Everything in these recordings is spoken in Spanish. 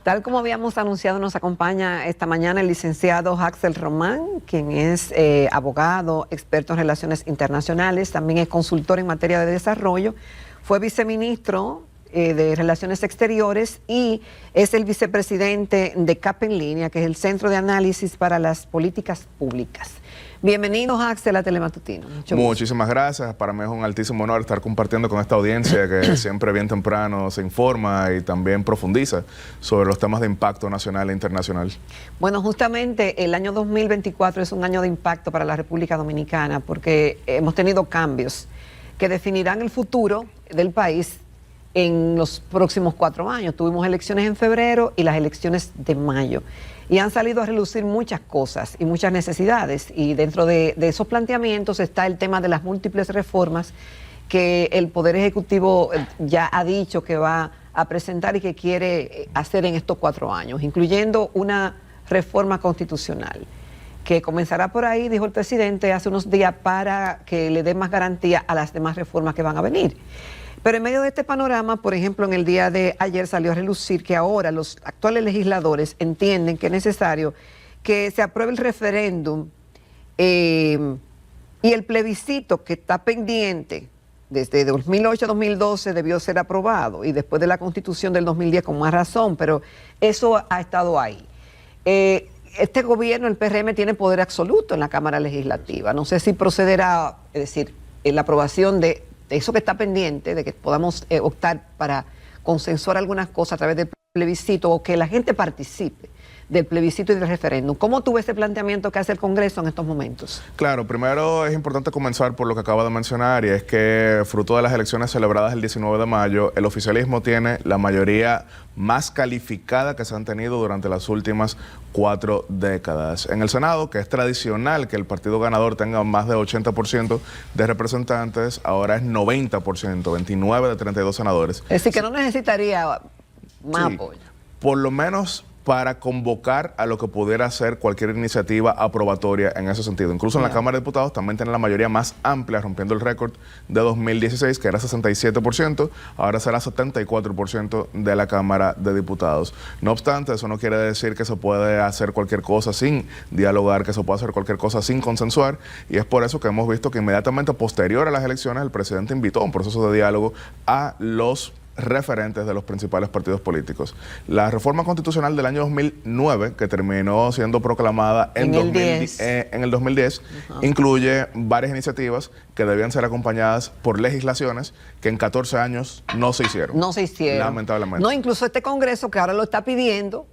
Tal como habíamos anunciado, nos acompaña esta mañana el licenciado Haxel Román, quien es abogado, experto en relaciones internacionales, también es consultor en materia de desarrollo, fue viceministro de Relaciones Exteriores y es el vicepresidente de CAP en Línea, que es el Centro de Análisis para las Políticas Públicas. Bienvenido, Haxel, a Telematutino. Muchísimas gracias. Para mí es un altísimo honor estar compartiendo con esta audiencia que siempre bien temprano se informa y también profundiza sobre los temas de impacto nacional e internacional. Bueno, justamente el año 2024 es un año de impacto para la República Dominicana porque hemos tenido cambios que definirán el futuro del país en los próximos 4 años. Tuvimos elecciones en febrero y las elecciones de mayo. Y han salido a relucir muchas cosas y muchas necesidades. Y dentro de esos planteamientos está el tema de las múltiples reformas que el Poder Ejecutivo ya ha dicho que va a presentar y que quiere hacer en estos 4 años, incluyendo una reforma constitucional que comenzará por ahí, dijo el presidente hace unos días, para que le dé más garantía a las demás reformas que van a venir. Pero en medio de este panorama, por ejemplo, en el día de ayer salió a relucir que ahora los actuales legisladores entienden que es necesario que se apruebe el referéndum y el plebiscito que está pendiente desde 2008 a 2012 debió ser aprobado y después de la Constitución del 2010 con más razón, pero eso ha estado ahí. Este gobierno, el PRM, tiene poder absoluto en la Cámara Legislativa. No sé si procederá, es decir, en la aprobación de eso que está pendiente, de que podamos optar para consensuar algunas cosas a través del plebiscito o que la gente participe del plebiscito y del referéndum. ¿Cómo tú ves este planteamiento que hace el Congreso en estos momentos? Claro, primero es importante comenzar por lo que acaba de mencionar, y es que fruto de las elecciones celebradas el 19 de mayo, el oficialismo tiene la mayoría más calificada que se han tenido durante las últimas 4 décadas. En el Senado, que es tradicional que el partido ganador tenga más de 80% de representantes, ahora es 90%, 29 de 32 senadores. Es decir, que no necesitaría más apoyo. Por lo menos para convocar a lo que pudiera ser cualquier iniciativa aprobatoria en ese sentido. Incluso en la Cámara de Diputados también tienen la mayoría más amplia, rompiendo el récord de 2016, que era 67%, ahora será 74% de la Cámara de Diputados. No obstante, eso no quiere decir que se puede hacer cualquier cosa sin dialogar, que se puede hacer cualquier cosa sin consensuar, y es por eso que hemos visto que inmediatamente posterior a las elecciones el presidente invitó a un proceso de diálogo a los referentes de los principales partidos políticos. La reforma constitucional del año 2009, que terminó siendo proclamada en el 2010, incluye varias iniciativas que debían ser acompañadas por legislaciones que en 14 años no se hicieron. No se hicieron. Lamentablemente. No, incluso este Congreso, que ahora lo está pidiendo,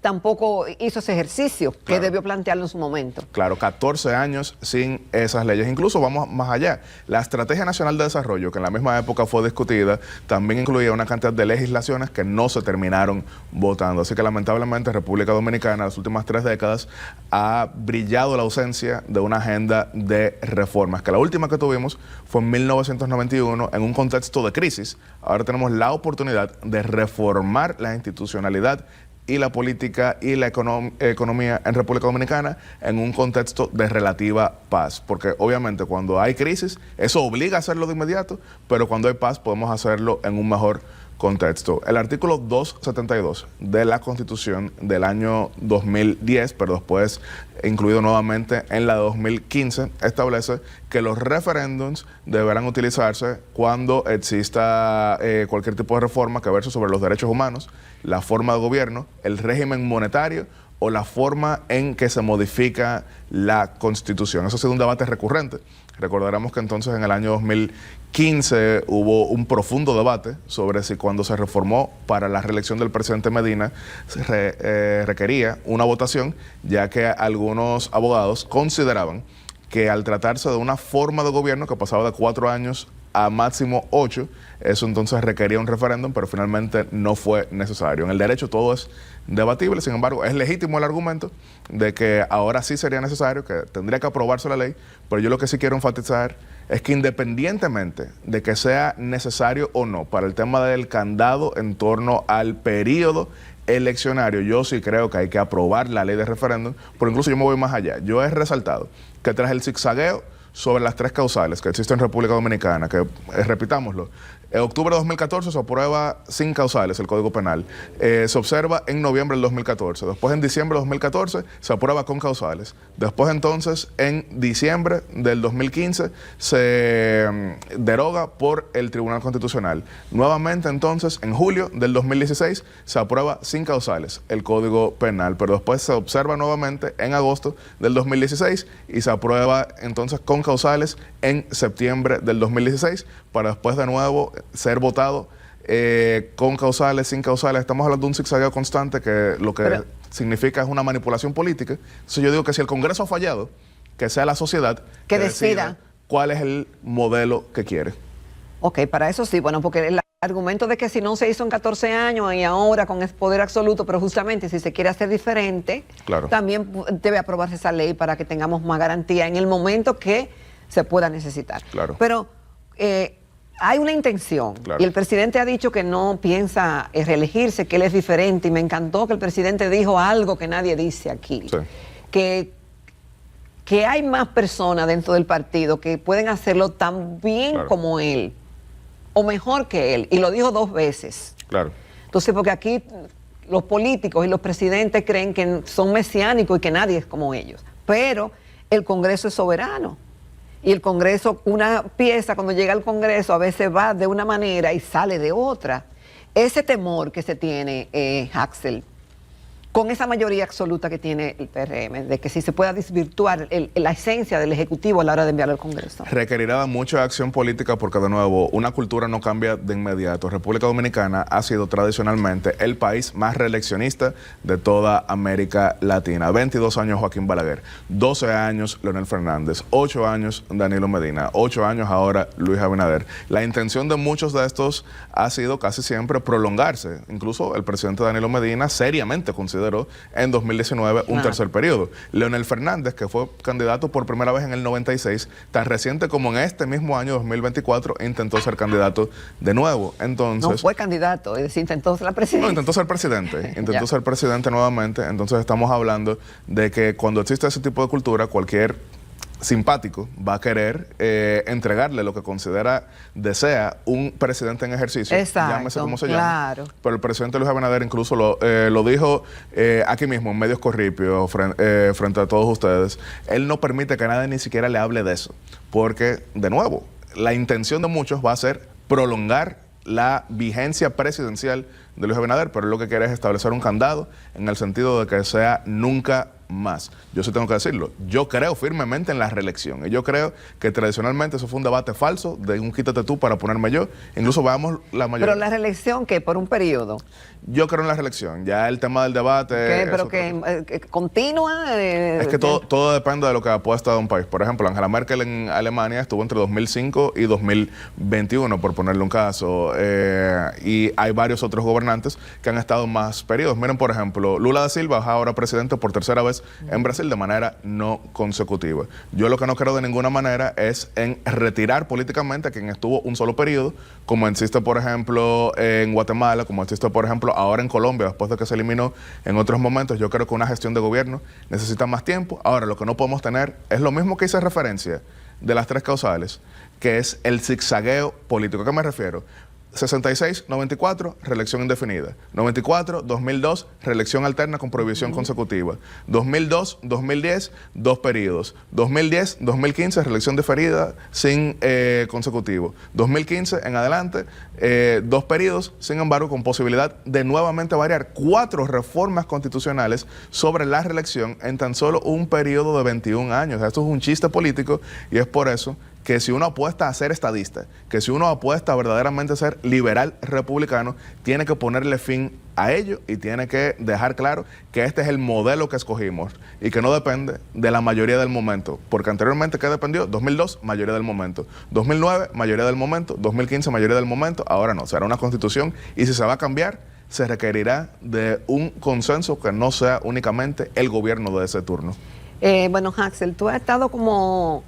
tampoco hizo ese ejercicio que debió plantearlo en su momento. Claro, 14 años sin esas leyes. Incluso vamos más allá. La Estrategia Nacional de Desarrollo, que en la misma época fue discutida, también incluía una cantidad de legislaciones que no se terminaron votando. Así que lamentablemente República Dominicana en las últimas 3 décadas ha brillado la ausencia de una agenda de reformas, que la última que tuvimos fue en 1991 en un contexto de crisis. Ahora tenemos la oportunidad de reformar la institucionalidad y la política y la economía en República Dominicana en un contexto de relativa paz. Porque obviamente cuando hay crisis, eso obliga a hacerlo de inmediato, pero cuando hay paz podemos hacerlo en un mejor contexto. El artículo 272 de la Constitución del año 2010, pero después incluido nuevamente en la de 2015, establece que los referéndums deberán utilizarse cuando exista cualquier tipo de reforma que verse sobre los derechos humanos, la forma de gobierno, el régimen monetario o la forma en que se modifica la Constitución. Eso ha sido un debate recurrente. Recordaremos que entonces en el año 2015 hubo un profundo debate sobre si cuando se reformó para la reelección del presidente Medina se requería una votación, ya que algunos abogados consideraban que al tratarse de una forma de gobierno que pasaba de 4 años a máximo 8, eso entonces requería un referéndum, pero finalmente no fue necesario. En el derecho todo es debatible, sin embargo, es legítimo el argumento de que ahora sí sería necesario, que tendría que aprobarse la ley, pero yo lo que sí quiero enfatizar es que independientemente de que sea necesario o no para el tema del candado en torno al periodo eleccionario, yo sí creo que hay que aprobar la ley de referéndum, pero incluso yo me voy más allá. Yo he resaltado que tras el zigzagueo sobre las 3 causales que existen en República Dominicana, que repitámoslo, En octubre de 2014 se aprueba sin causales el Código Penal. Se observa en noviembre del 2014. Después, en diciembre de 2014, se aprueba con causales. Después, entonces, en diciembre del 2015, se deroga por el Tribunal Constitucional. Nuevamente, entonces, en julio del 2016, se aprueba sin causales el Código Penal. Pero después se observa nuevamente en agosto del 2016 y se aprueba, entonces, con causales en septiembre del 2016, para después de nuevo ser votado con causales, sin causales. Estamos hablando de un zigzagueo constante que lo que significa es una manipulación política. Entonces yo digo que si el Congreso ha fallado, que sea la sociedad que decida cuál es el modelo que quiere. Ok, para eso sí, bueno, porque el argumento de que si no se hizo en 14 años y ahora con el poder absoluto, pero justamente si se quiere hacer diferente, claro, también debe aprobarse esa ley para que tengamos más garantía en el momento que se pueda necesitar. Claro. Pero hay una intención, claro, y el presidente ha dicho que no piensa reelegirse, que él es diferente, y me encantó que el presidente dijo algo que nadie dice aquí, sí, que hay más personas dentro del partido que pueden hacerlo tan bien, claro, como él, o mejor que él, y lo dijo 2 veces. Claro. Entonces, porque aquí los políticos y los presidentes creen que son mesiánicos y que nadie es como ellos, pero el Congreso es soberano. Y el Congreso, una pieza cuando llega al Congreso a veces va de una manera y sale de otra. Ese temor que se tiene, Haxel, con esa mayoría absoluta que tiene el PRM, de que si se pueda desvirtuar la esencia del Ejecutivo a la hora de enviarlo al Congreso. Requerirá mucha acción política porque, de nuevo, una cultura no cambia de inmediato. República Dominicana ha sido tradicionalmente el país más reeleccionista de toda América Latina. 22 años Joaquín Balaguer, 12 años Leonel Fernández, 8 años Danilo Medina, 8 años ahora Luis Abinader. La intención de muchos de estos ha sido casi siempre prolongarse. Incluso el presidente Danilo Medina seriamente consideró en 2019 un tercer periodo. Leonel Fernández, que fue candidato por primera vez en el 96, tan reciente como en este mismo año 2024, intentó ser candidato de nuevo. Entonces, no fue candidato, es decir, intentó ser la presidencia. No, intentó ser presidente, intentó ser presidente nuevamente. Entonces estamos hablando de que cuando existe ese tipo de cultura, cualquier simpático va a querer entregarle lo que desea un presidente en ejercicio. Exacto, llámese como se claro, llame. Pero el presidente Luis Abinader incluso lo dijo aquí mismo, en medios corripios, frente a todos ustedes. Él no permite que nadie ni siquiera le hable de eso, porque, de nuevo, la intención de muchos va a ser prolongar la vigencia presidencial de Luis Abinader, pero él lo que quiere es establecer un candado en el sentido de que sea nunca más. Yo sí tengo que decirlo, yo creo firmemente en la reelección, y yo creo que tradicionalmente eso fue un debate falso de un quítate tú para ponerme yo. Incluso veamos la mayoría. Pero la reelección, ¿qué? ¿Por un periodo? Yo creo en la reelección, ya el tema del debate... ¿Qué? ¿Pero que continua? Es que todo depende de lo que apuesta de un país. Por ejemplo, Angela Merkel en Alemania estuvo entre 2005 y 2021, por ponerle un caso, y hay varios otros gobernantes que han estado más periodos. Miren, por ejemplo, Lula da Silva es ahora presidente por tercera vez en Brasil de manera no consecutiva. Yo lo que no creo de ninguna manera es en retirar políticamente a quien estuvo un solo periodo, como existe, por ejemplo, en Guatemala, como existe, por ejemplo, ahora en Colombia, después de que se eliminó en otros momentos. Yo creo que una gestión de gobierno necesita más tiempo. Ahora, lo que no podemos tener es lo mismo que hice referencia de las 3 causales, que es el zigzagueo político. ¿A qué me refiero? 66, 94, reelección indefinida. 94, 2002, reelección alterna con prohibición consecutiva. 2002, 2010, 2 periodos. 2010, 2015, reelección diferida sin consecutivo. 2015 en adelante, 2 periodos, sin embargo, con posibilidad de nuevamente variar 4 reformas constitucionales sobre la reelección en tan solo un periodo de 21 años. Esto es un chiste político, y es por eso que si uno apuesta a ser estadista, que si uno apuesta a verdaderamente ser liberal republicano, tiene que ponerle fin a ello y tiene que dejar claro que este es el modelo que escogimos y que no depende de la mayoría del momento. Porque anteriormente, ¿qué dependió? 2002, mayoría del momento. 2009, mayoría del momento. 2015, mayoría del momento. Ahora no, será una constitución, y si se va a cambiar, se requerirá de un consenso que no sea únicamente el gobierno de ese turno. Bueno, Haxel, tú has estado como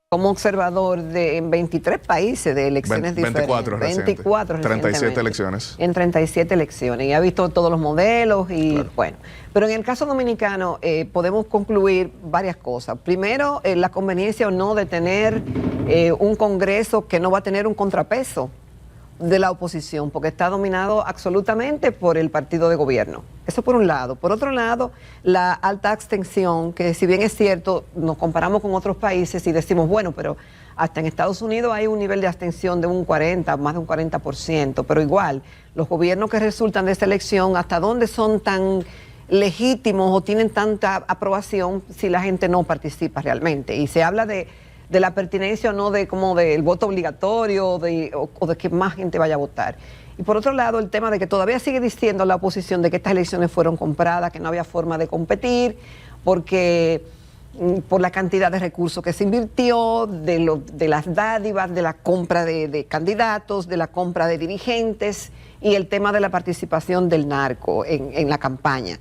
observador en 23 países de elecciones 24 diferentes. 24 37 elecciones. En 37 elecciones. Y ha visto todos los modelos y claro. Bueno. Pero en el caso dominicano podemos concluir varias cosas. Primero, la conveniencia o no de tener un Congreso que no va a tener un contrapeso. de la oposición, porque está dominado absolutamente por el partido de gobierno. Eso por un lado. Por otro lado, la alta abstención, que si bien es cierto, nos comparamos con otros países y decimos, bueno, pero hasta en Estados Unidos hay un nivel de abstención de un 40, más de un 40%, pero igual, los gobiernos que resultan de esta elección, ¿hasta dónde son tan legítimos o tienen tanta aprobación si la gente no participa realmente? Y se habla de la pertinencia o no de como del voto obligatorio o de que más gente vaya a votar. Y por otro lado, el tema de que todavía sigue diciendo la oposición de que estas elecciones fueron compradas, que no había forma de competir, porque por la cantidad de recursos que se invirtió, de las dádivas, de la compra de candidatos, de la compra de dirigentes y el tema de la participación del narco en la campaña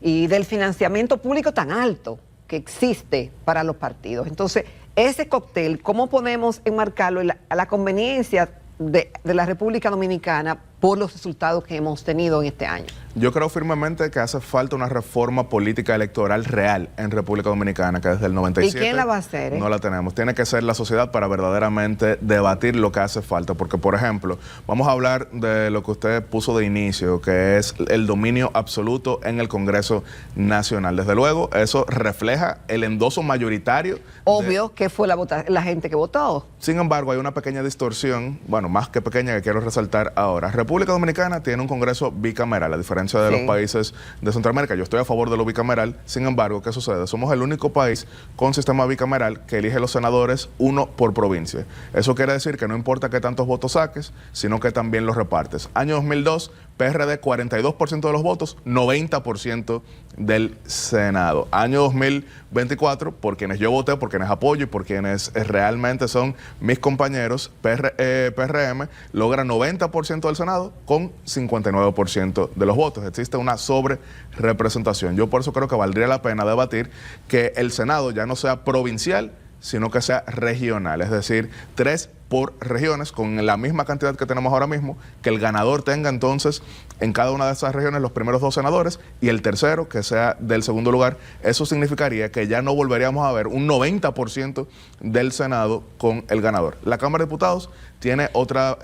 y del financiamiento público tan alto que existe para los partidos. Entonces, ese cóctel, ¿cómo podemos enmarcarlo a la conveniencia de la República Dominicana por los resultados que hemos tenido en este año? Yo creo firmemente que hace falta una reforma política electoral real en República Dominicana, que desde el 97 ¿Y quién la va a hacer? No la tenemos. Tiene que ser la sociedad para verdaderamente debatir lo que hace falta. Porque, por ejemplo, vamos a hablar de lo que usted puso de inicio, que es el dominio absoluto en el Congreso Nacional. Desde luego, eso refleja el endoso mayoritario. Obvio que fue la gente que votó. Sin embargo, hay una pequeña distorsión, bueno, más que pequeña, que quiero resaltar ahora. República Dominicana tiene un Congreso bicameral, a diferencia de los países de Centroamérica. Yo estoy a favor de lo bicameral. Sin embargo, ¿qué sucede? Somos el único país con sistema bicameral que elige los senadores uno por provincia. Eso quiere decir que no importa qué tantos votos saques, sino que también los repartes. Año 2002, PRD 42% de los votos, 90% del Senado. Año 2024, por quienes yo voté, por quienes apoyo y por quienes realmente son mis compañeros, PRM logra 90% del Senado con 59% de los votos. Existe una sobre representación. Yo por eso creo que valdría la pena debatir que el Senado ya no sea provincial, sino que sea regional, es decir, 3 por regiones, con la misma cantidad que tenemos ahora mismo, que el ganador tenga entonces en cada una de esas regiones los primeros 2 senadores y el tercero que sea del segundo lugar. Eso significaría que ya no volveríamos a ver un 90% del Senado con el ganador. La Cámara de Diputados tiene otra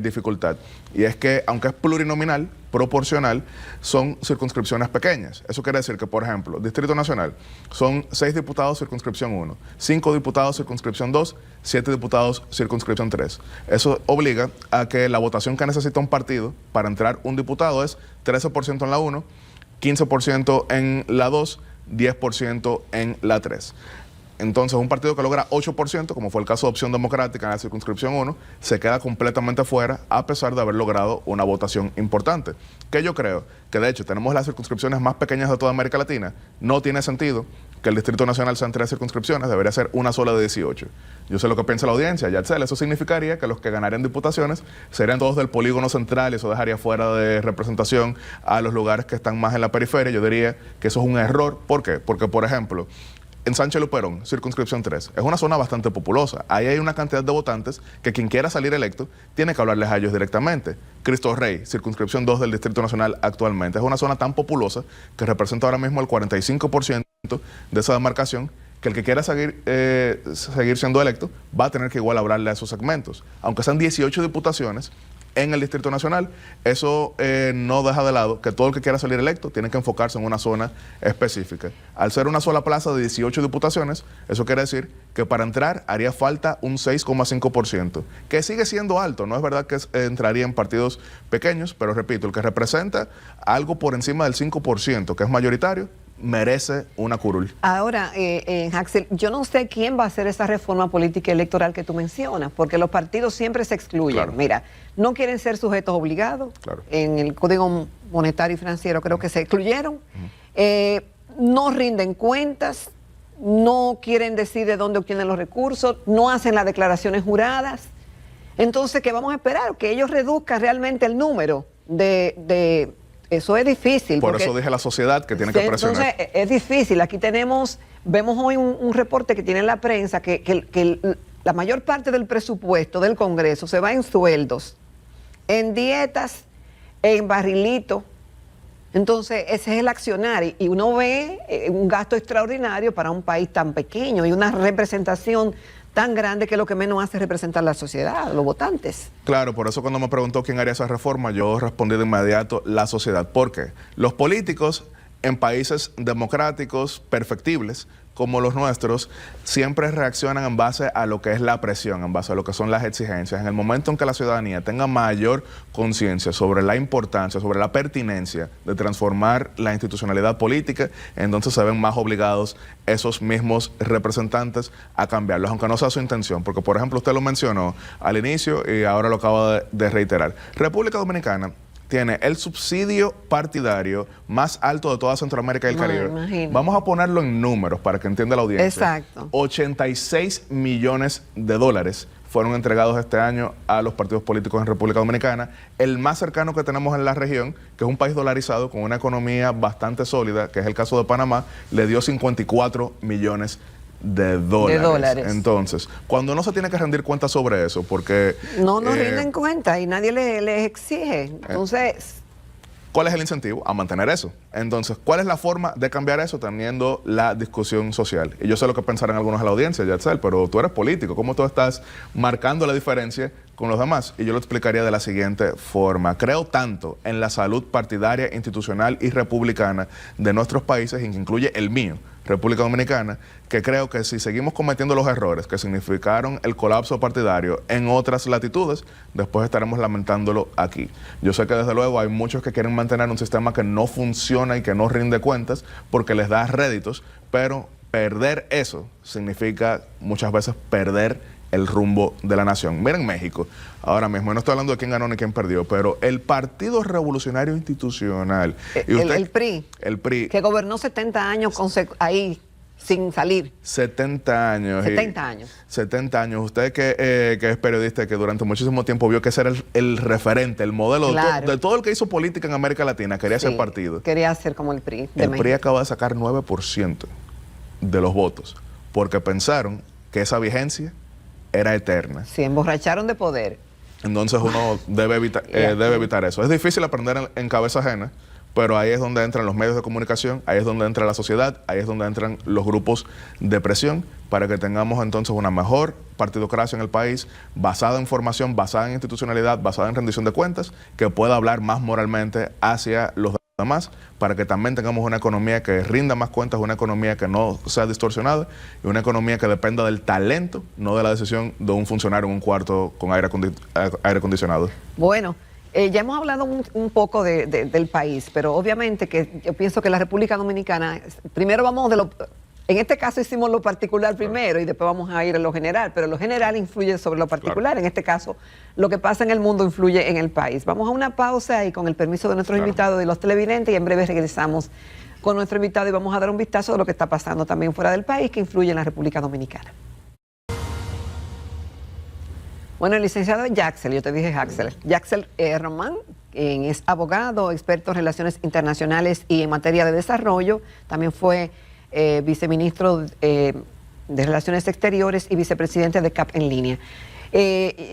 dificultad, y es que aunque es plurinominal, proporcional, son circunscripciones pequeñas. Eso quiere decir que, por ejemplo, Distrito Nacional son 6 diputados, circunscripción 1, 5 diputados, circunscripción 2, 7 diputados, circunscripción 3. Eso obliga a que la votación que necesita un partido para entrar un diputado es 13% en la 1, 15% en la 2, 10% en la 3. Entonces, un partido que logra 8%, como fue el caso de Opción Democrática en la circunscripción 1, se queda completamente fuera a pesar de haber logrado una votación importante. Que yo creo que, de hecho, tenemos las circunscripciones más pequeñas de toda América Latina. No tiene sentido que el Distrito Nacional sean 3 circunscripciones, debería ser una sola de 18. Yo sé lo que piensa la audiencia, Yatzel, eso significaría que los que ganarían diputaciones serían todos del polígono central y eso dejaría fuera de representación a los lugares que están más en la periferia. Yo diría que eso es un error. ¿Por qué? Porque, por ejemplo, en Sánchez Luperón, circunscripción 3, es una zona bastante populosa. Ahí hay una cantidad de votantes que quien quiera salir electo tiene que hablarles a ellos directamente. Cristo Rey, circunscripción 2 del Distrito Nacional actualmente, es una zona tan populosa que representa ahora mismo el 45% de esa demarcación, que el que quiera seguir siendo electo va a tener que igual hablarle a esos segmentos. Aunque sean 18 diputaciones en el Distrito Nacional, eso no deja de lado que todo el que quiera salir electo tiene que enfocarse en una zona específica. Al ser una sola plaza de 18 diputaciones, eso quiere decir que para entrar haría falta un 6,5%, que sigue siendo alto. No es verdad que entraría en partidos pequeños, pero repito, el que representa algo por encima del 5%, que es mayoritario, merece una curul. Ahora, Axel, yo no sé quién va a hacer esa reforma política electoral que tú mencionas, porque los partidos siempre se excluyen. Claro. Mira, no quieren ser sujetos obligados. Claro. En el Código Monetario y Financiero creo que se excluyeron. No rinden cuentas, no quieren decir de dónde obtienen los recursos, no hacen las declaraciones juradas. Entonces, ¿qué vamos a esperar? Que ellos reduzcan realmente el número de eso es difícil. Por eso dije la sociedad que tiene que presionar. Entonces, es difícil. Aquí vemos hoy un reporte que tiene la prensa que la mayor parte del presupuesto del Congreso se va en sueldos, en dietas, en barrilito. Entonces, ese es el accionar. Y uno ve un gasto extraordinario para un país tan pequeño y una representación tan grande que lo que menos hace es representar la sociedad, los votantes. Claro, por eso cuando me preguntó quién haría esa reforma, yo respondí de inmediato la sociedad. ¿Por qué? Los políticos en países democráticos perfectibles como los nuestros, siempre reaccionan en base a lo que es la presión, en base a lo que son las exigencias. En el momento en que la ciudadanía tenga mayor conciencia sobre la importancia, sobre la pertinencia de transformar la institucionalidad política, entonces se ven más obligados esos mismos representantes a cambiarlos, aunque no sea su intención. Porque, por ejemplo, usted lo mencionó al inicio y ahora lo acaba de reiterar. República Dominicana tiene el subsidio partidario más alto de toda Centroamérica y el Caribe. Imagínate. Vamos a ponerlo en números para que entienda la audiencia. Exacto. 86 millones de dólares fueron entregados este año a los partidos políticos en República Dominicana. El más cercano que tenemos en la región, que es un país dolarizado con una economía bastante sólida, que es el caso de Panamá, le dio 54 millones de dólares. Entonces, cuando no se tiene que rendir cuentas sobre eso, porque... No nos rinden cuenta y nadie les exige. Entonces... ¿Cuál es el incentivo? A mantener eso. Entonces, ¿cuál es la forma de cambiar eso? Teniendo la discusión social. Y yo sé lo que pensarán algunos de la audiencia, Yatsel, pero tú eres político. ¿Cómo tú estás marcando la diferencia con los demás? Y yo lo explicaría de la siguiente forma. Creo tanto en la salud partidaria, institucional y republicana de nuestros países, que incluye el mío, República Dominicana, que creo que si seguimos cometiendo los errores que significaron el colapso partidario en otras latitudes, después estaremos lamentándolo aquí. Yo sé que desde luego hay muchos que quieren mantener un sistema que no funciona y que no rinde cuentas porque les da réditos, pero perder eso significa muchas veces perder el rumbo de la nación. Miren México, ahora mismo, no estoy hablando de quién ganó ni quién perdió, pero el Partido Revolucionario Institucional, el PRI, el PRI, que gobernó 70 años ahí sin salir. 70 años. 70 años. 70 años. Usted que es periodista, que durante muchísimo tiempo vio que ese era el referente, el modelo Claro. de todo el que hizo política en América Latina, quería ser partido. Quería ser como el PRI de El México. PRI acaba de sacar 9% de los votos, porque pensaron que esa vigencia era eterna. Se emborracharon de poder. Entonces uno debe evitar eso. Es difícil aprender en cabeza ajena, pero ahí es donde entran los medios de comunicación, ahí es donde entra la sociedad, ahí es donde entran los grupos de presión para que tengamos entonces una mejor partidocracia en el país, basada en formación, basada en institucionalidad, basada en rendición de cuentas, que pueda hablar más moralmente hacia los demás, para que también tengamos una economía que rinda más cuentas, una economía que no sea distorsionada y una economía que dependa del talento, no de la decisión de un funcionario en un cuarto con aire acondicionado. Bueno, ya hemos hablado un poco del país, pero obviamente que yo pienso que la República Dominicana, primero vamos de lo... En este caso hicimos lo particular primero y después vamos a ir a lo general, pero lo general influye sobre lo particular. Claro. En este caso, lo que pasa en el mundo influye en el país. Vamos a una pausa y con el permiso de nuestros invitados y los televidentes, y en breve regresamos con nuestro invitado y vamos a dar un vistazo de lo que está pasando también fuera del país que influye en la República Dominicana. Bueno, el licenciado Yaxel, yo te dije Yaxel Román, quien es abogado, experto en relaciones internacionales y en materia de desarrollo, también fue viceministro de Relaciones Exteriores y vicepresidente de CAP en línea.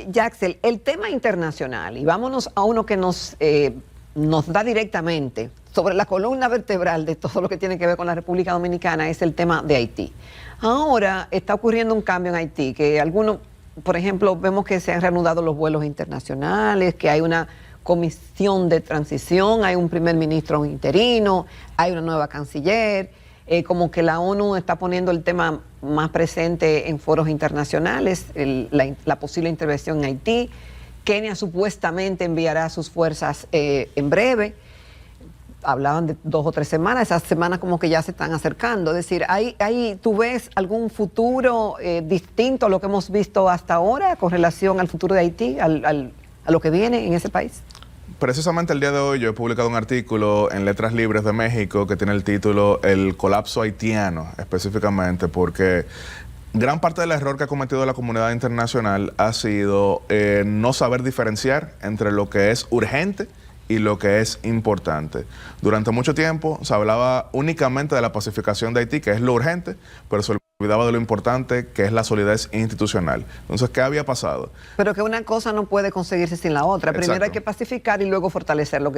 Yaxel, el tema internacional, y vámonos a uno que nos da directamente sobre la columna vertebral de todo lo que tiene que ver con la República Dominicana, es el tema de Haití. Ahora está ocurriendo un cambio en Haití, que algunos, por ejemplo, vemos que se han reanudado los vuelos internacionales, que hay una comisión de transición, hay un primer ministro interino, hay una nueva canciller. Como que la ONU está poniendo el tema más presente en foros internacionales, la posible intervención en Haití. Kenia supuestamente enviará sus fuerzas en breve. Hablaban de 2 o 3 semanas, esas semanas como que ya se están acercando. Es decir, ¿tú ves algún futuro distinto a lo que hemos visto hasta ahora con relación al futuro de Haití, a lo que viene en ese país? Precisamente el día de hoy yo he publicado un artículo en Letras Libres de México que tiene el título El colapso haitiano, específicamente porque gran parte del error que ha cometido la comunidad internacional ha sido no saber diferenciar entre lo que es urgente y lo que es importante. Durante mucho tiempo se hablaba únicamente de la pacificación de Haití, que es lo urgente, pero se olvidaba de lo importante, que es la solidez institucional. Entonces, ¿qué había pasado? Pero que una cosa no puede conseguirse sin la otra. Exacto. Primero hay que pacificar y luego fortalecer lo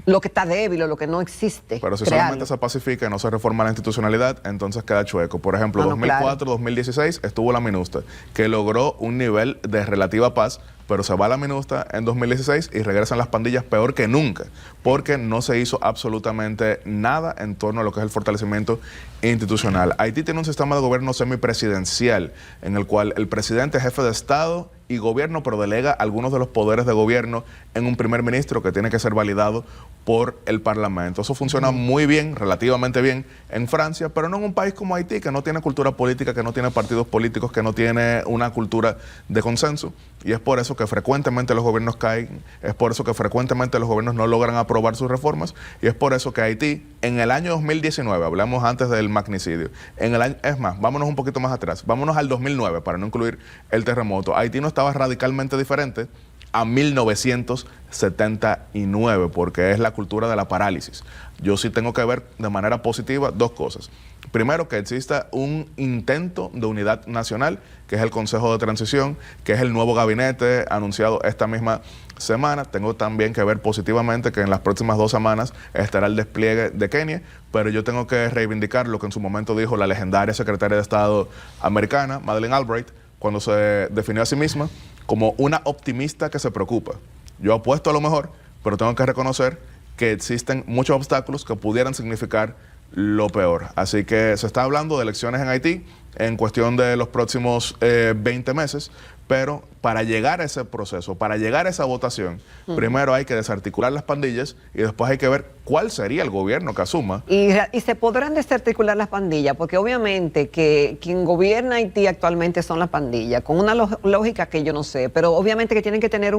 lo que está débil o lo que no existe. Pero si crearlo. solamente se pacifica y no se reforma la institucionalidad, entonces queda chueco. Por ejemplo, 2004-2016 estuvo la MINUSTA, que logró un nivel de relativa paz, pero se va la MINUSTA en 2016 y regresan las pandillas peor que nunca, porque no se hizo absolutamente nada en torno a lo que es el fortalecimiento institucional. Haití tiene un sistema de gobierno semipresidencial, en el cual el presidente es jefe de Estado y gobierno, pero delega algunos de los poderes de gobierno en un primer ministro que tiene que ser validado por el Parlamento. Eso funciona muy bien, relativamente bien, en Francia, pero no en un país como Haití, que no tiene cultura política, que no tiene partidos políticos, que no tiene una cultura de consenso. Y es por eso que frecuentemente los gobiernos caen, es por eso que frecuentemente los gobiernos no logran aprobar sus reformas, y es por eso que Haití, en el año 2019, hablamos antes del magnicidio, es más, vámonos un poquito más atrás, vámonos al 2009, para no incluir el terremoto. Haití no estaba radicalmente diferente a 1979, porque es la cultura de la parálisis. Yo sí tengo que ver de manera positiva dos cosas. Primero, que exista un intento de unidad nacional, que es el Consejo de Transición, que es el nuevo gabinete anunciado esta misma semana. Tengo también que ver positivamente que en las próximas 2 semanas estará el despliegue de Kenia, pero yo tengo que reivindicar lo que en su momento dijo la legendaria secretaria de Estado americana, Madeleine Albright, cuando se definió a sí misma como una optimista que se preocupa. Yo apuesto a lo mejor, pero tengo que reconocer que existen muchos obstáculos que pudieran significar lo peor. Así que se está hablando de elecciones en Haití en cuestión de los próximos 20 meses, pero para llegar a ese proceso, para llegar a esa votación, primero hay que desarticular las pandillas y después hay que ver cuál sería el gobierno que asuma. Y se podrán desarticular las pandillas, porque obviamente que quien gobierna Haití actualmente son las pandillas, con una lógica que yo no sé, pero obviamente que tienen que tener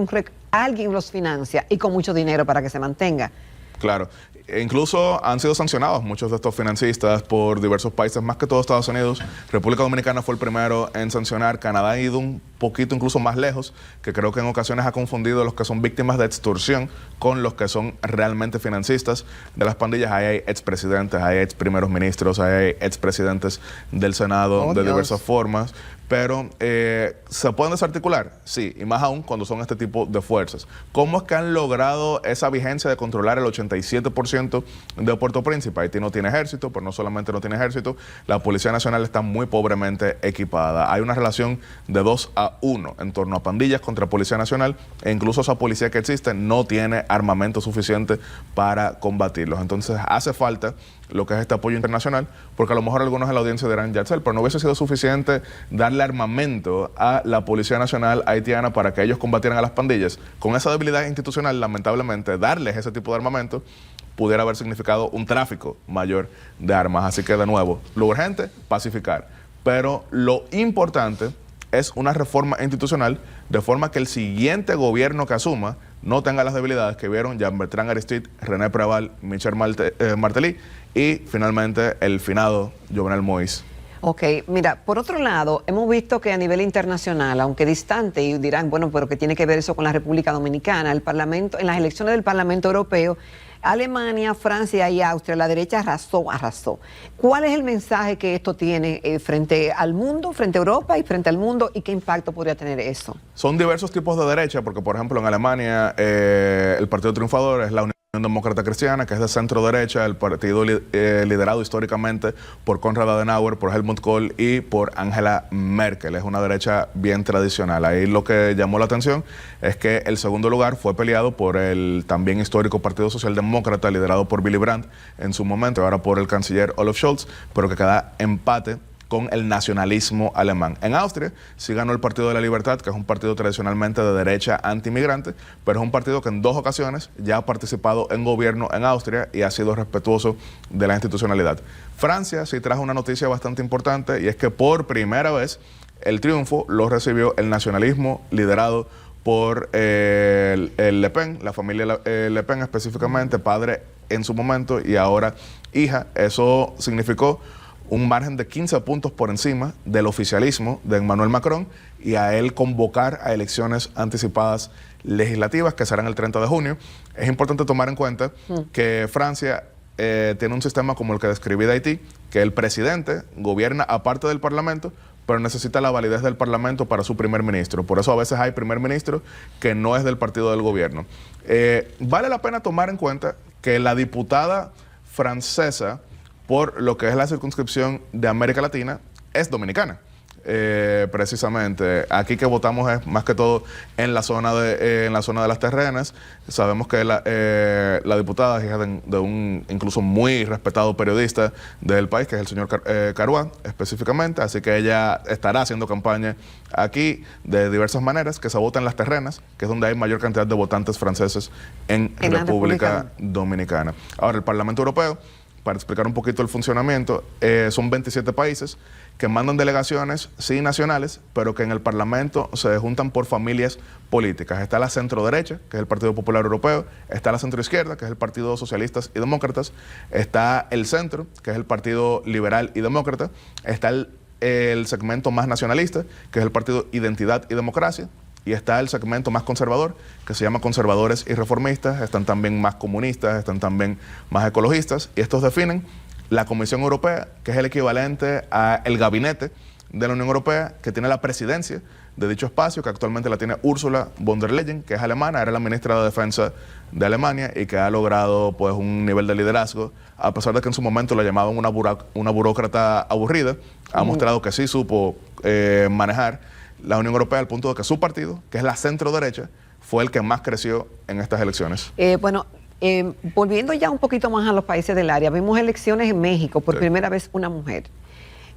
alguien los financia y con mucho dinero para que se mantenga. Claro, incluso han sido sancionados muchos de estos financistas por diversos países, más que todo Estados Unidos. República Dominicana fue el primero en sancionar. Canadá ha ido un poquito incluso más lejos, que creo que en ocasiones ha confundido a los que son víctimas de extorsión con los que son realmente financistas de las pandillas. Ahí hay expresidentes, hay ex primeros ministros, hay expresidentes del Senado de diversas formas. Pero, ¿se pueden desarticular? Sí, y más aún cuando son este tipo de fuerzas. ¿Cómo es que han logrado esa vigencia de controlar el 87% de Puerto Príncipe? Haití no tiene ejército, pero no solamente no tiene ejército, la Policía Nacional está muy pobremente equipada. Hay una relación de 2-1 en torno a pandillas contra Policía Nacional, e incluso esa policía que existe no tiene armamento suficiente para combatirlos. Entonces hace falta lo que es este apoyo internacional, porque a lo mejor algunos en la audiencia dirán, Yatzel, pero no hubiese sido suficiente darle armamento a la Policía Nacional haitiana para que ellos combatieran a las pandillas. Con esa debilidad institucional, lamentablemente, darles ese tipo de armamento pudiera haber significado un tráfico mayor de armas. Así que, de nuevo, lo urgente, pacificar. Pero lo importante es una reforma institucional, de forma que el siguiente gobierno que asuma no tenga las debilidades que vieron Jean-Bertrand Aristide, René Preval, Michel Martelly y finalmente el finado Jovenel Moïse. Ok, mira, por otro lado, hemos visto que a nivel internacional, aunque distante, y dirán, bueno, pero ¿qué tiene que ver eso con la República Dominicana? El Parlamento, en las elecciones del Parlamento Europeo, Alemania, Francia y Austria, la derecha arrasó. ¿Cuál es el mensaje que esto tiene frente al mundo, frente a Europa y frente al mundo, y qué impacto podría tener eso? Son diversos tipos de derecha, porque por ejemplo en Alemania el partido triunfador es la Unión Demócrata Cristiana, que es de centro derecha, el partido liderado históricamente por Konrad Adenauer, por Helmut Kohl y por Angela Merkel. Es una derecha bien tradicional. Ahí lo que llamó la atención es que el segundo lugar fue peleado por el también histórico Partido Socialdemócrata, liderado por Willy Brandt en su momento, ahora por el canciller Olaf Scholz, pero que queda empate con el nacionalismo alemán. En Austria sí ganó el Partido de la Libertad, que es un partido tradicionalmente de derecha anti-inmigrante, pero es un partido que en 2 ocasiones ya ha participado en gobierno en Austria y ha sido respetuoso de la institucionalidad. Francia sí trajo una noticia bastante importante, y es que por primera vez el triunfo lo recibió el nacionalismo liderado por el Le Pen, la familia Le Pen específicamente, padre en su momento y ahora hija. Eso significó un margen de 15 puntos por encima del oficialismo de Emmanuel Macron, y a él convocar a elecciones anticipadas legislativas que serán el 30 de junio. Es importante tomar en cuenta que Francia tiene un sistema como el que describí de Haití, que el presidente gobierna aparte del Parlamento, pero necesita la validez del Parlamento para su primer ministro. Por eso a veces hay primer ministro que no es del partido del gobierno. Vale la pena tomar en cuenta que la diputada francesa por lo que es la circunscripción de América Latina es dominicana. Precisamente aquí que votamos es más que todo en la zona de las Terrenas. Sabemos que la diputada es hija de un incluso muy respetado periodista del país, que es el señor Caruán específicamente, así que ella estará haciendo campaña aquí de diversas maneras, que se vota en las Terrenas, que es donde hay mayor cantidad de votantes franceses en República Dominicana. Ahora, el Parlamento Europeo, para explicar un poquito el funcionamiento, son 27 países que mandan delegaciones, sí, nacionales, pero que en el Parlamento se juntan por familias políticas. Está la centro-derecha, que es el Partido Popular Europeo, está la centro-izquierda, que es el Partido Socialistas y Demócratas, está el centro, que es el Partido Liberal y Demócrata, está el segmento más nacionalista, que es el Partido Identidad y Democracia, y está el segmento más conservador, que se llama Conservadores y Reformistas, están también más comunistas, están también más ecologistas, y estos definen la Comisión Europea, que es el equivalente al gabinete de la Unión Europea, que tiene la presidencia de dicho espacio, que actualmente la tiene Ursula von der Leyen, que es alemana, era la ministra de Defensa de Alemania y que ha logrado pues un nivel de liderazgo, a pesar de que en su momento la llamaban una burócrata aburrida, ha mostrado que sí supo manejar la Unión Europea al punto de que su partido, que es la centro derecha, fue el que más creció en estas elecciones. Volviendo ya un poquito más a los países del área, vimos elecciones en México, por primera vez una mujer.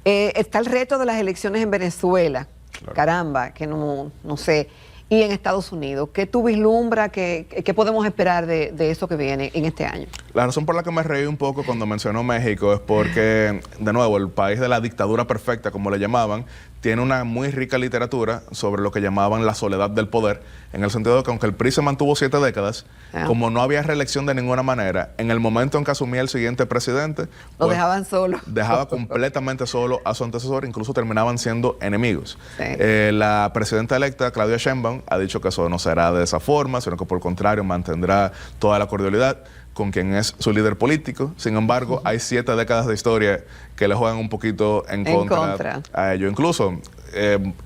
Está el reto de las elecciones en Venezuela, claro. Caramba, que no sé. Y en Estados Unidos, ¿qué tú vislumbras, qué podemos esperar de eso que viene en este año? La razón por la que me reí un poco cuando mencionó México es porque, de nuevo, el país de la dictadura perfecta, como le llamaban, tiene una muy rica literatura sobre lo que llamaban la soledad del poder, en el sentido de que aunque el PRI se mantuvo 7 décadas, como no había reelección de ninguna manera, en el momento en que asumía el siguiente presidente, lo dejaban solo. Dejaba completamente solo a su antecesor, incluso terminaban siendo enemigos. Sí. La presidenta electa, Claudia Sheinbaum, ha dicho que eso no será de esa forma, sino que por el contrario mantendrá toda la cordialidad con quien es su líder político. Sin embargo, hay 7 décadas de historia que le juegan un poquito en contra a ello. Incluso,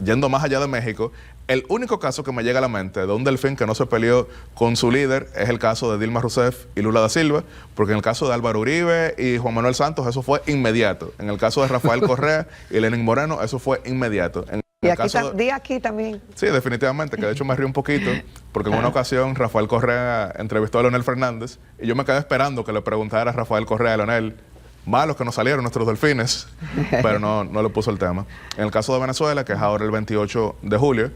yendo más allá de México, el único caso que me llega a la mente de un delfín que no se peleó con su líder es el caso de Dilma Rousseff y Lula da Silva, porque en el caso de Álvaro Uribe y Juan Manuel Santos eso fue inmediato. En el caso de Rafael Correa y Lenín Moreno eso fue inmediato. Y aquí también. Sí, definitivamente, que de hecho me río un poquito, porque en una ocasión Rafael Correa entrevistó a Leonel Fernández y yo me quedé esperando que le preguntara a Rafael Correa a Leonel, malos que nos salieron nuestros delfines, pero no le puso el tema. En el caso de Venezuela, que es ahora el 28 de julio,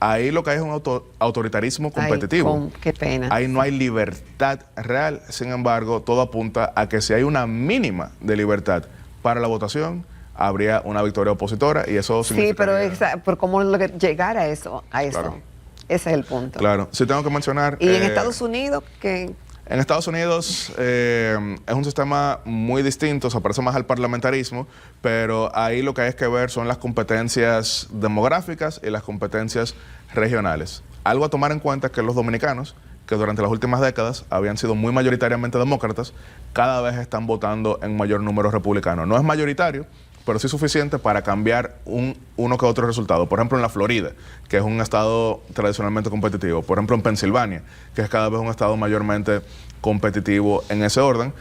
ahí lo que hay es un autoritarismo competitivo. Qué pena. Ahí no hay libertad real, sin embargo, todo apunta a que si hay una mínima de libertad para la votación, habría una victoria opositora y eso significaría... Sí, pero ¿cómo llegar a eso? Claro. Ese es el punto. Claro, sí tengo que mencionar... ¿Y en Estados Unidos qué? En Estados Unidos es un sistema muy distinto, se parece más al parlamentarismo, pero ahí lo que hay que ver son las competencias demográficas y las competencias regionales. Algo a tomar en cuenta es que los dominicanos, que durante las últimas décadas habían sido muy mayoritariamente demócratas, cada vez están votando en mayor número republicano. No es mayoritario, pero sí suficiente para cambiar uno que otro resultado. Por ejemplo, en la Florida, que es un estado tradicionalmente competitivo. Por ejemplo, en Pensilvania, que es cada vez un estado mayormente competitivo en ese orden.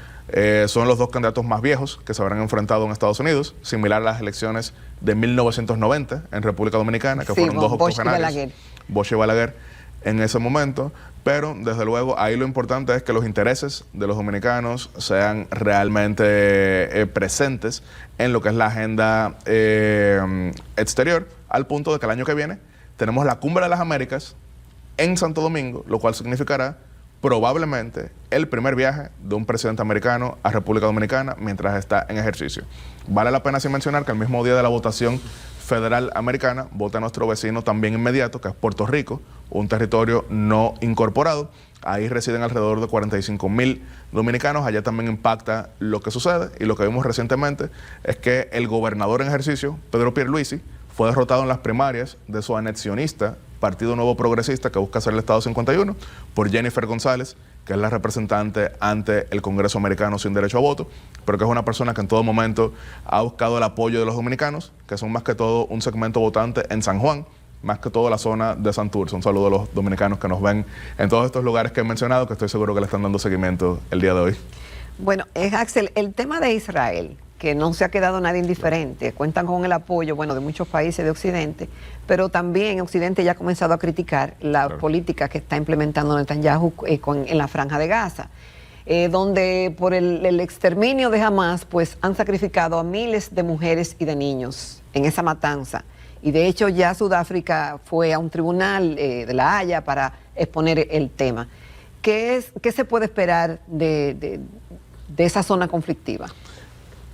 Son los 2 candidatos más viejos que se habrán enfrentado en Estados Unidos, similar a las elecciones de 1990 en República Dominicana, que fueron 2 octogenarios, Bosch y Balaguer, en ese momento. Pero, desde luego, ahí lo importante es que los intereses de los dominicanos sean realmente presentes en lo que es la agenda exterior, al punto de que el año que viene tenemos la Cumbre de las Américas en Santo Domingo, lo cual significará probablemente el primer viaje de un presidente americano a República Dominicana mientras está en ejercicio. Vale la pena así mencionar que el mismo día de la votación federal americana vota nuestro vecino también inmediato, que es Puerto Rico, un territorio no incorporado. Ahí residen alrededor de 45,000 dominicanos. Allá también impacta lo que sucede, y lo que vimos recientemente es que el gobernador en ejercicio, Pedro Pierluisi, fue derrotado en las primarias de su anexionista Partido Nuevo Progresista, que busca hacer el Estado 51, por Jennifer González, que es la representante ante el Congreso americano sin derecho a voto, pero que es una persona que en todo momento ha buscado el apoyo de los dominicanos, que son más que todo un segmento votante en San Juan, más que todo la zona de Santurce. Un saludo a los dominicanos que nos ven en todos estos lugares que he mencionado, que estoy seguro que le están dando seguimiento el día de hoy. Bueno, Axel, el tema de Israel, que no se ha quedado nadie indiferente, cuentan con el apoyo, bueno, de muchos países de Occidente, pero también Occidente ya ha comenzado a criticar la política que está implementando Netanyahu en la Franja de Gaza, donde por el exterminio de Hamas, pues han sacrificado a miles de mujeres y de niños en esa matanza. Y de hecho ya Sudáfrica fue a un tribunal de La Haya para exponer el tema. ¿Qué se puede esperar de esa zona conflictiva?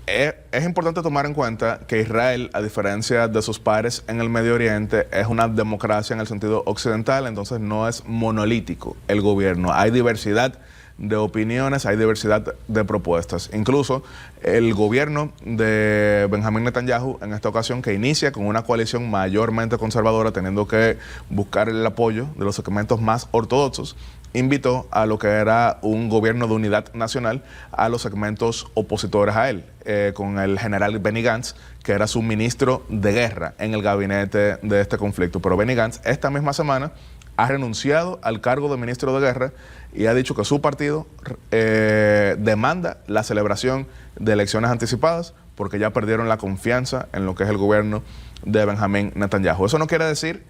Es importante tomar en cuenta que Israel, a diferencia de sus pares en el Medio Oriente, es una democracia en el sentido occidental, entonces no es monolítico el gobierno. Hay diversidad de opiniones, hay diversidad de propuestas. Incluso el gobierno de Benjamín Netanyahu, en esta ocasión, que inicia con una coalición mayormente conservadora, teniendo que buscar el apoyo de los segmentos más ortodoxos, invitó a lo que era un gobierno de unidad nacional a los segmentos opositores a él, con el general Benny Gantz, que era su ministro de guerra en el gabinete de este conflicto. Pero Benny Gantz esta misma semana ha renunciado al cargo de ministro de guerra y ha dicho que su partido demanda la celebración de elecciones anticipadas porque ya perdieron la confianza en lo que es el gobierno de Benjamín Netanyahu. Eso no quiere decir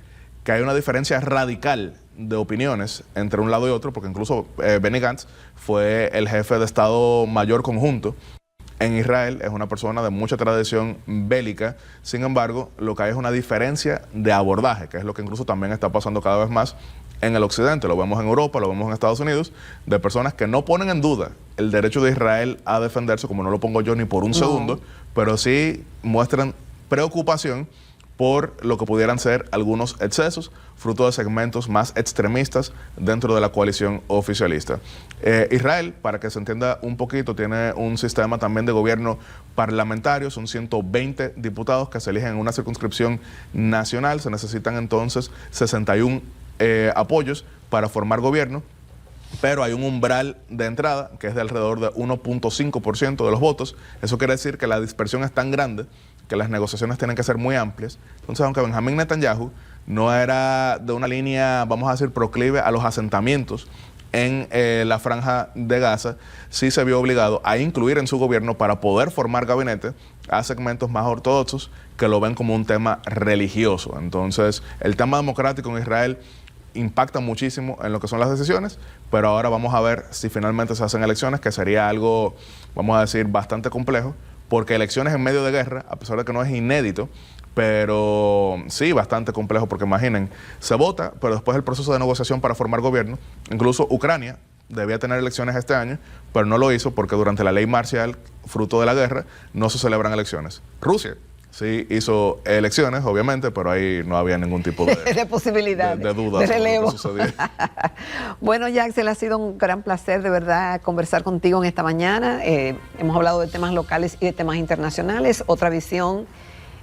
que hay una diferencia radical de opiniones entre un lado y otro, porque incluso Benny Gantz fue el jefe de Estado Mayor Conjunto en Israel, es una persona de mucha tradición bélica. Sin embargo, lo que hay es una diferencia de abordaje, que es lo que incluso también está pasando cada vez más en el occidente. Lo vemos en Europa, lo vemos en Estados Unidos, de personas que no ponen en duda el derecho de Israel a defenderse, como no lo pongo yo ni por un segundo, pero sí muestran preocupación por lo que pudieran ser algunos excesos, fruto de segmentos más extremistas dentro de la coalición oficialista. Israel, para que se entienda un poquito, tiene un sistema también de gobierno parlamentario, son 120 diputados que se eligen en una circunscripción nacional, se necesitan entonces 61 apoyos para formar gobierno, pero hay un umbral de entrada que es de alrededor de 1.5% de los votos. Eso quiere decir que la dispersión es tan grande que las negociaciones tienen que ser muy amplias. Entonces, aunque Benjamín Netanyahu no era de una línea, vamos a decir, proclive a los asentamientos en la Franja de Gaza, sí se vio obligado a incluir en su gobierno, para poder formar gabinete, a segmentos más ortodoxos que lo ven como un tema religioso. Entonces, el tema democrático en Israel impacta muchísimo en lo que son las decisiones, pero ahora vamos a ver si finalmente se hacen elecciones, que sería algo, vamos a decir, bastante complejo, porque elecciones en medio de guerra, a pesar de que no es inédito, pero sí bastante complejo, porque imaginen, se vota, pero después el proceso de negociación para formar gobierno, incluso Ucrania debía tener elecciones este año, pero no lo hizo porque durante la ley marcial, fruto de la guerra, no se celebran elecciones. Rusia sí hizo elecciones, obviamente, pero ahí no había ningún tipo de posibilidad, de duda de relevo. sobre lo que Bueno, Yaxel, ha sido un gran placer de verdad conversar contigo en esta mañana. Hemos hablado de temas locales y de temas internacionales, otra visión.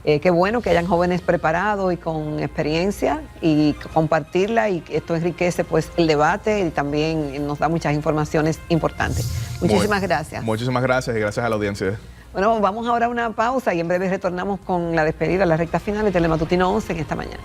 Qué bueno que hayan jóvenes preparados y con experiencia y compartirla, y esto enriquece pues el debate y también nos da muchas informaciones importantes. Muchísimas gracias. Muchísimas gracias y gracias a la audiencia. Bueno, vamos ahora a una pausa y en breve retornamos con la despedida, la recta final de Telematutino 11 en esta mañana.